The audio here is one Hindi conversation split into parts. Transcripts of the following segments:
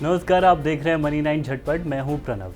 नमस्कार, आप देख रहे हैं मनी 9 झटपट। मैं हूं प्रणव।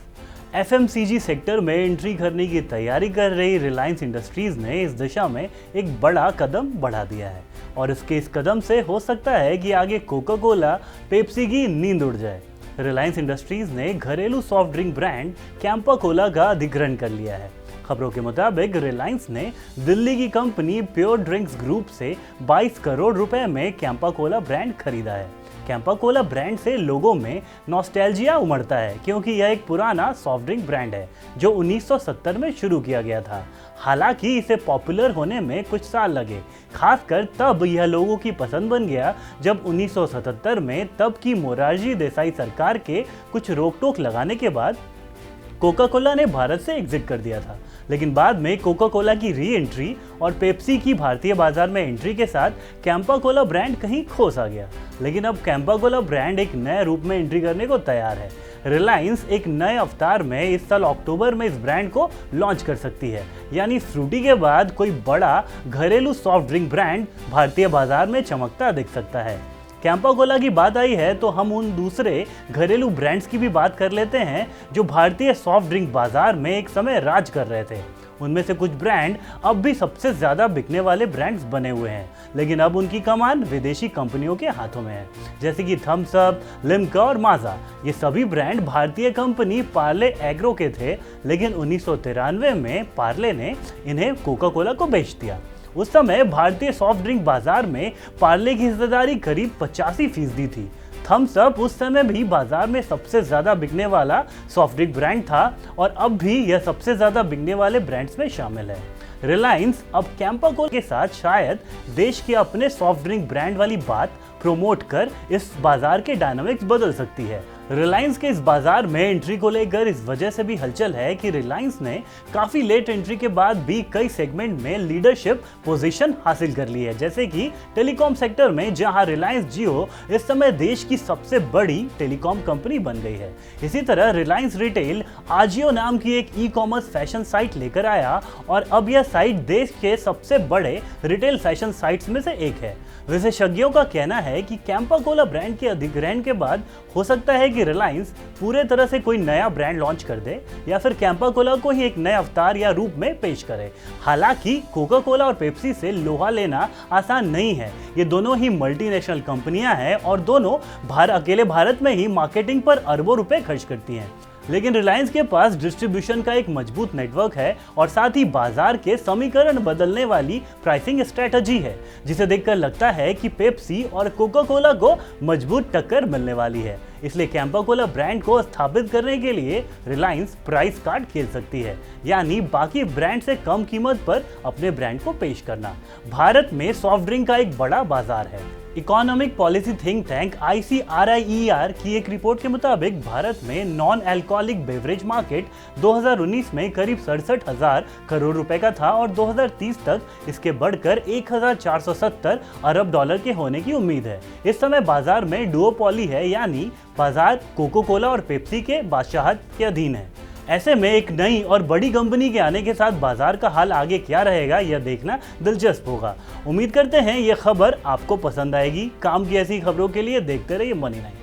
एफएमसीजी सेक्टर में एंट्री करने की तैयारी कर रही रिलायंस इंडस्ट्रीज ने इस दिशा में एक बड़ा कदम बढ़ा दिया है और इसके इस कदम से हो सकता है कि आगे कोका कोला, पेप्सी की नींद उड़ जाए। रिलायंस इंडस्ट्रीज ने घरेलू soft drink brand Campa Cola का अधिग्रहण कर लिया है। खबरों के मुताबिक रिलायंस ने दिल्ली की कंपनी प्योर ड्रिंक्स ग्रुप से 22 करोड़ रुपए में कैंपा कोला ब्रांड खरीदा है। कैंपा कोला ब्रांड से लोगों में नॉस्टैल्जिया उमड़ता है क्योंकि यह एक पुराना सॉफ्ट ड्रिंक ब्रांड है जो 1970 में शुरू किया गया था। हालांकि इसे पॉपुलर होने में कुछ साल लगे, खासकर तब यह लोगों की पसंद बन गया जब 1977 में तब की मोरारजी देसाई सरकार के कुछ रोक टोक लगाने के बाद कोका कोला ने भारत से एग्जिट कर दिया था। लेकिन बाद में कोका कोला की री एंट्री और पेप्सी की भारतीय बाजार में एंट्री के साथ कैंपा कोला ब्रांड कहीं खो सा गया। लेकिन अब कैंपा कोला ब्रांड एक नए रूप में एंट्री करने को तैयार है। रिलायंस एक नए अवतार में इस साल अक्टूबर में इस ब्रांड को लॉन्च कर सकती है, यानी फ्रूटी के बाद कोई बड़ा घरेलू सॉफ्ट ड्रिंक ब्रांड भारतीय बाजार में चमकता दिख सकता है। कैंपा कोला की बात आई है तो हम उन दूसरे घरेलू ब्रांड्स की भी बात कर लेते हैं जो भारतीय सॉफ्ट ड्रिंक बाजार में एक समय राज कर रहे थे। उनमें से कुछ ब्रांड अब भी सबसे ज्यादा बिकने वाले ब्रांड्स बने हुए हैं, लेकिन अब उनकी कमान विदेशी कंपनियों के हाथों में है, जैसे कि थम्स अप, लिम्का और माजा। ये सभी ब्रांड भारतीय कंपनी पार्ले एग्रो के थे, लेकिन 1993 में पार्ले ने इन्हें कोका कोला को बेच दिया। उस समय भारतीय सॉफ्ट ड्रिंक बाजार में पार्ले की हिस्सेदारी करीब 85% थी। थम्स अप उस समय भी बाजार में सबसे ज्यादा बिकने वाला सॉफ्ट ड्रिंक ब्रांड था और अब भी यह सबसे ज्यादा बिकने वाले ब्रांड्स में शामिल है। रिलायंस अब कैंपा कोला के साथ शायद देश के अपने सॉफ्ट ड्रिंक ब्रांड वाली बात प्रमोट कर इस बाजार के डायनामिक्स बदल सकती है। रिलायंस के इस बाजार में एंट्री को लेकर इस वजह से भी हलचल है कि रिलायंस ने काफी लेट एंट्री के बाद भी कई सेगमेंट में लीडरशिप पोजीशन हासिल कर ली है, जैसे कि टेलीकॉम सेक्टर में, जहां रिलायंस जियो इस समय देश की सबसे बड़ी टेलीकॉम कंपनी बन गई है। इसी तरह रिलायंस रिटेल आजियो नाम की एक ई कॉमर्स फैशन साइट लेकर आया और अब यह साइट देश के सबसे बड़े रिटेल फैशन साइट्स में से एक है। विशेषज्ञों का कहना है कि कैंपा कोला ब्रांड के अधिग्रहण के बाद हो सकता है कि रिलायंस पूरे तरह से कोई नया ब्रांड लॉन्च कर दे या फिर कैंपा कोला को ही एक नए अवतार या रूप में पेश करे। हालांकि कोका कोला और पेप्सी से लोहा लेना आसान नहीं है। ये दोनों ही मल्टीनेशनल कंपनियां हैं और दोनों अकेले भारत में ही मार्केटिंग पर अरबों रुपए खर्च करती हैं। लेकिन रिलायंस के पास डिस्ट्रीब्यूशन का एक मजबूत नेटवर्क है और साथ ही बाजार के समीकरण बदलने वाली प्राइसिंग स्ट्रेटजी है, जिसे देखकर लगता है कि पेप्सी और कोका कोला को मजबूत टक्कर मिलने वाली है। इसलिए कैंपा कोला ब्रांड को स्थापित करने के लिए रिलायंस प्राइस कार्ड खेल सकती है, यानी बाकी ब्रांड से कम कीमत पर अपने ब्रांड को पेश करना। भारत में सॉफ्ट ड्रिंक का एक बड़ा बाजार है। Economic policy think tank ICRIER की एक रिपोर्ट के मुताबिक भारत में नॉन अल्कोहलिक बेवरेज मार्केट 2019 में करीब 67,000 करोड़ रुपए का था और 2030 तक इसके बढ़कर 1,470 अरब डॉलर के होने की उम्मीद है। इस समय बाजार में डुओपोली है, यानी बाजार कोका कोला और पेप्सी के बादशाहत के अधीन है। ऐसे में एक नई और बड़ी कंपनी के आने के साथ बाजार का हाल आगे क्या रहेगा, यह देखना दिलचस्प होगा। उम्मीद करते हैं यह खबर आपको पसंद आएगी। काम की ऐसी खबरों के लिए देखते रहिए मनी 9।